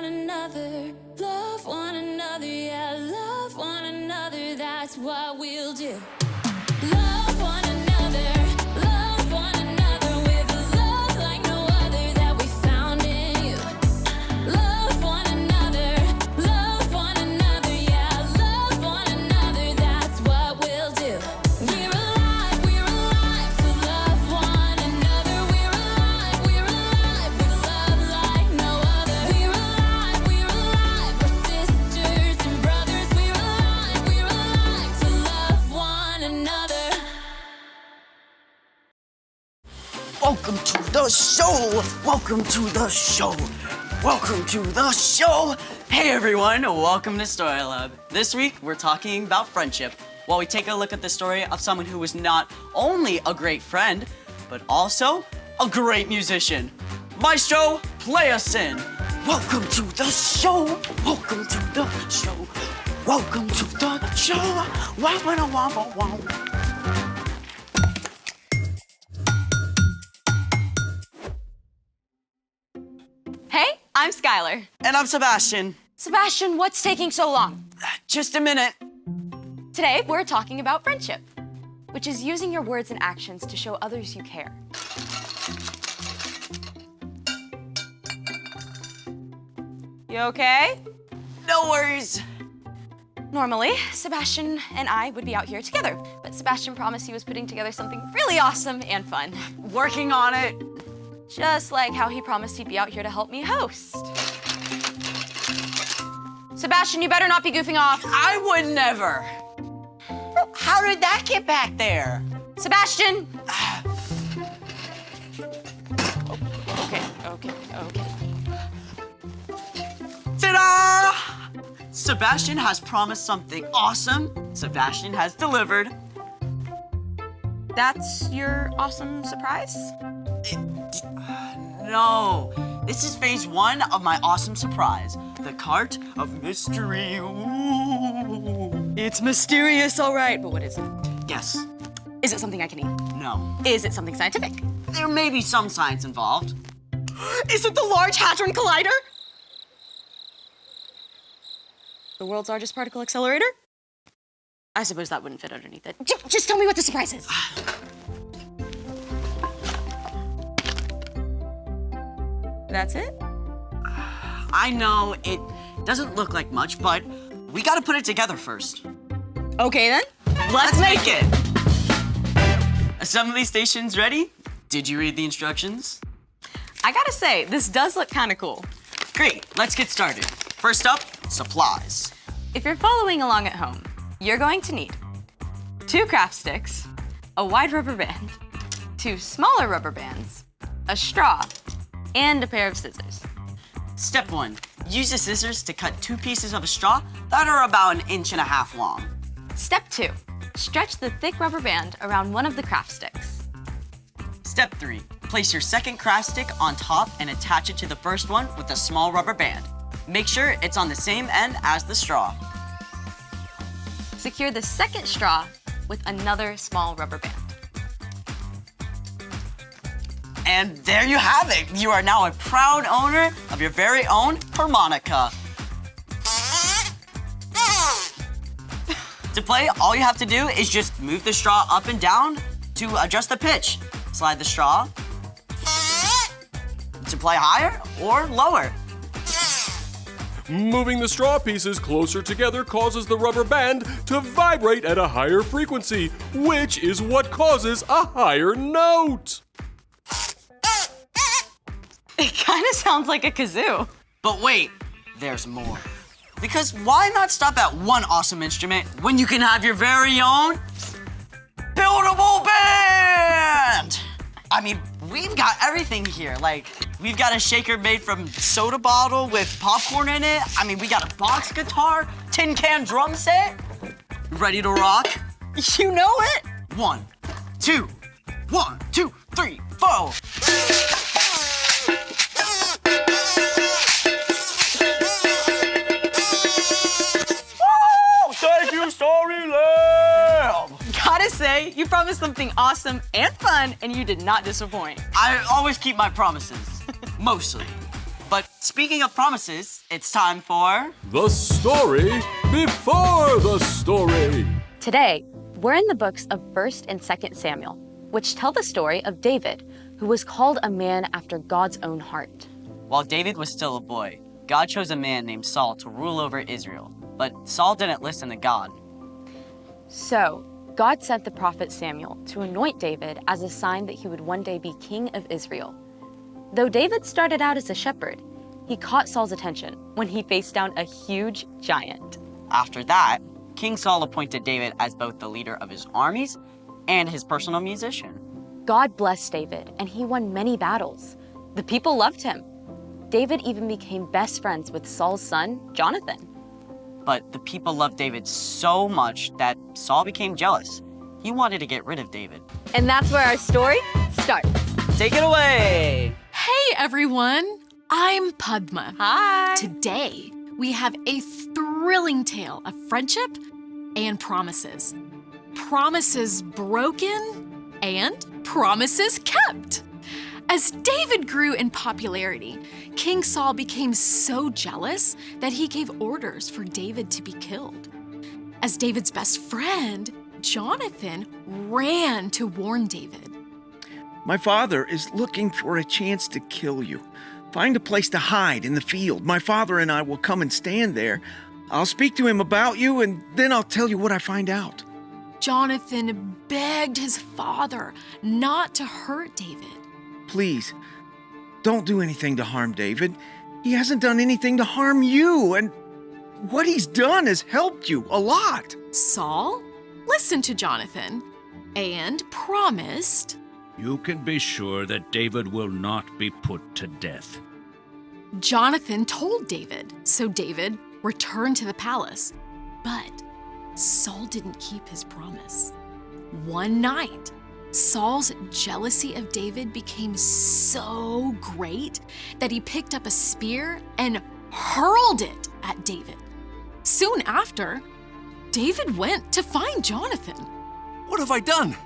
another, yeah, love one another, that's what we'll do. Love one another, with a love like no other that we found in you. Love one another, yeah, love one another, that's what we'll do. We're alive to love one another. We're alive with love like no other. We're alive, we're sisters and brothers. We're alive to love one another. Welcome to the show! Welcome to the show! Welcome to the show! Hey everyone, welcome to Story Lab. This week we're talking about friendship, while we take a look at the story of someone who was not only a great friend, but also a great musician. Maestro, play us in! Welcome to the show! Welcome to the show! Welcome to the show! Wow, wow, wow, wow, wow. Hey, I'm Skylar. And I'm Sebastian. Sebastian, what's taking so long? Just a minute. Today, we're talking about friendship, which is using your words and actions to show others you care. You okay? No worries. Normally, Sebastian and I would be out here together, but Sebastian promised he was putting together something really awesome and fun. Working on it. Just like how he promised he'd be out here to help me host. Sebastian, you better not be goofing off. I would never. How did that get back there? Sebastian! Okay. Ta-da! Sebastian has promised something awesome. Sebastian has delivered. That's your awesome surprise? No, this is phase 1 of my awesome surprise. The cart of mystery. Ooh. It's mysterious, all right, but what is it? Guess. Is it something I can eat? No. Is it something scientific? There may be some science involved. Is it the Large Hadron Collider? The world's largest particle accelerator? I suppose that wouldn't fit underneath it. Just tell me what the surprise is. That's it? I know it doesn't look like much, but we gotta put it together first. Okay then. Let's make it! Assembly stations ready? Did you read the instructions? I gotta say, this does look kind of cool. Great, let's get started. First up, supplies. If you're following along at home, you're going to need 2 craft sticks, a wide rubber band, 2 smaller rubber bands, a straw, and a pair of scissors. Step 1, use the scissors to cut 2 pieces of a straw that are about 1.5 inches long. Step 2, stretch the thick rubber band around one of the craft sticks. Step 3, place your second craft stick on top and attach it to the first one with a small rubber band. Make sure it's on the same end as the straw. Secure the second straw with another small rubber band. And there you have it. You are now a proud owner of your very own harmonica. To play, all you have to do is just move the straw up and down to adjust the pitch. Slide the straw to play higher or lower. Moving the straw pieces closer together causes the rubber band to vibrate at a higher frequency, which is what causes a higher note. It kind of sounds like a kazoo. But wait, there's more. Because why not stop at one awesome instrument when you can have your very own buildable band? I mean, we've got everything here. Like, we've got a shaker made from soda bottle with popcorn in it. I mean, we got a box guitar, tin can drum set. Ready to rock? You know it? 1, 2, 1, 2, 3, 4. Thank you, Story Lab! Gotta say, you promised something awesome and fun, and you did not disappoint. I always keep my promises. Mostly. But speaking of promises, it's time for... The story before the story. Today, we're in the books of 1st and 2nd Samuel, which tell the story of David, who was called a man after God's own heart. While David was still a boy, God chose a man named Saul to rule over Israel. But Saul didn't listen to God. So, God sent the prophet Samuel to anoint David as a sign that he would one day be king of Israel. Though David started out as a shepherd, he caught Saul's attention when he faced down a huge giant. After that, King Saul appointed David as both the leader of his armies and his personal musician. God blessed David, and he won many battles. The people loved him. David even became best friends with Saul's son, Jonathan. But the people loved David so much that Saul became jealous. He wanted to get rid of David. And that's where our story starts. Take it away! Hey everyone, I'm Padma. Hi. Today, we have a thrilling tale of friendship and promises. Promises broken and promises kept. As David grew in popularity, King Saul became so jealous that he gave orders for David to be killed. As David's best friend, Jonathan ran to warn David. My father is looking for a chance to kill you. Find a place to hide in the field. My father and I will come and stand there. I'll speak to him about you, and then I'll tell you what I find out. Jonathan begged his father not to hurt David. Please, don't do anything to harm David. He hasn't done anything to harm you, and what he's done has helped you a lot. Saul listened to Jonathan and promised. You can be sure that David will not be put to death. Jonathan told David, so David returned to the palace. But Saul didn't keep his promise. One night, Saul's jealousy of David became so great that he picked up a spear and hurled it at David. Soon after, David went to find Jonathan. What have I done?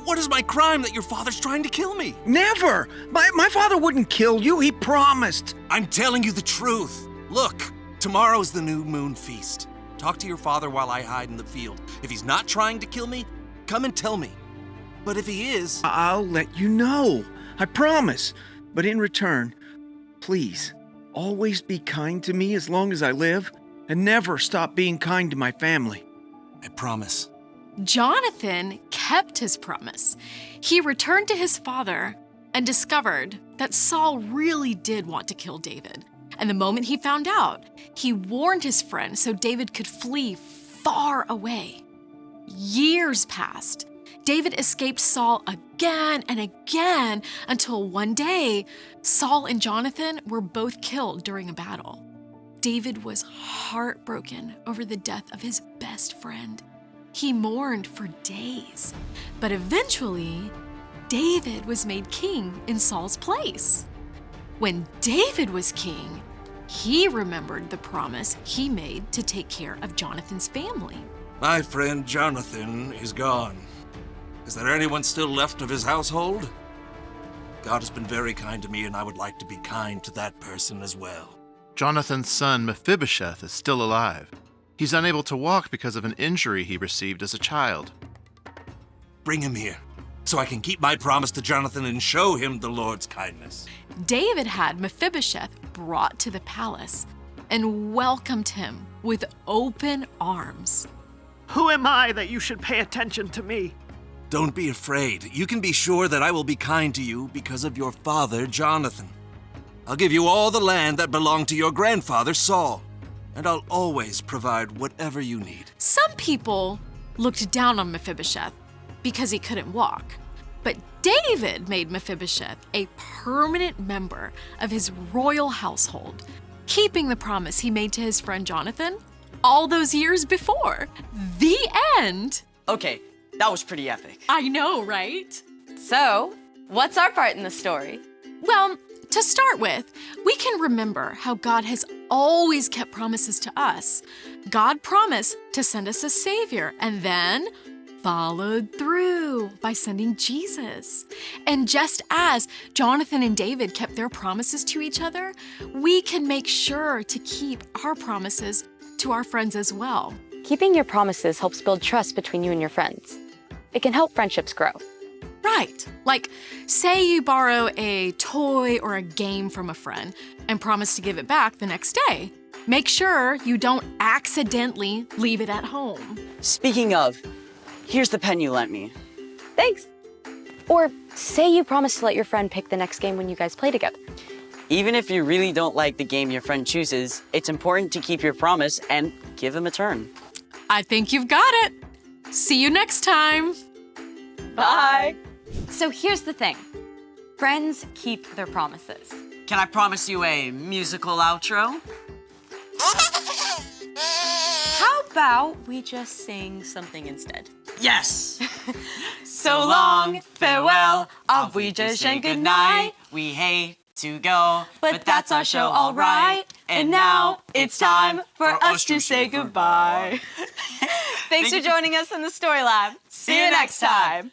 What is my crime that your father's trying to kill me? Never! My father wouldn't kill you, he promised. I'm telling you the truth. Look, tomorrow's the new moon feast. Talk to your father while I hide in the field. If he's not trying to kill me, come and tell me. But if he is... I'll let you know. I promise. But in return, please, always be kind to me as long as I live, and never stop being kind to my family. I promise. Jonathan kept his promise. He returned to his father and discovered that Saul really did want to kill David. And the moment he found out, he warned his friend so David could flee far away. Years passed. David escaped Saul again and again until one day, Saul and Jonathan were both killed during a battle. David was heartbroken over the death of his best friend. He mourned for days, but eventually, David was made king in Saul's place. When David was king, he remembered the promise he made to take care of Jonathan's family. My friend Jonathan is gone. Is there anyone still left of his household? God has been very kind to me, and I would like to be kind to that person as well. Jonathan's son Mephibosheth is still alive. He's unable to walk because of an injury he received as a child. Bring him here, so I can keep my promise to Jonathan and show him the Lord's kindness. David had Mephibosheth brought to the palace and welcomed him with open arms. Who am I that you should pay attention to me? Don't be afraid. You can be sure that I will be kind to you because of your father, Jonathan. I'll give you all the land that belonged to your grandfather, Saul, and I'll always provide whatever you need. Some people looked down on Mephibosheth because he couldn't walk, but David made Mephibosheth a permanent member of his royal household, keeping the promise he made to his friend Jonathan all those years before. The end. Okay, that was pretty epic. I know, right? So, what's our part in the story? Well, to start with, we can remember how God has always kept promises to us. God promised to send us a Savior and then followed through. by sending Jesus. And just as Jonathan and David kept their promises to each other, we can make sure to keep our promises to our friends as well. Keeping your promises helps build trust between you and your friends. It can help friendships grow. Right. Like, say you borrow a toy or a game from a friend and promise to give it back the next day. Make sure you don't accidentally leave it at home. Speaking of, here's the pen you lent me. Thanks. Or say you promise to let your friend pick the next game when you guys play together. Even if you really don't like the game your friend chooses, it's important to keep your promise and give him a turn. I think you've got it. See you next time. Bye. So here's the thing. Friends keep their promises. Can I promise you a musical outro? How about we just sing something instead? Yes! So long, farewell, auf Wiedersehen, good night. We hate to go, But that's our show, all right. And now it's time for us to say goodbye. Thanks for joining us in the Story Lab. See you next time.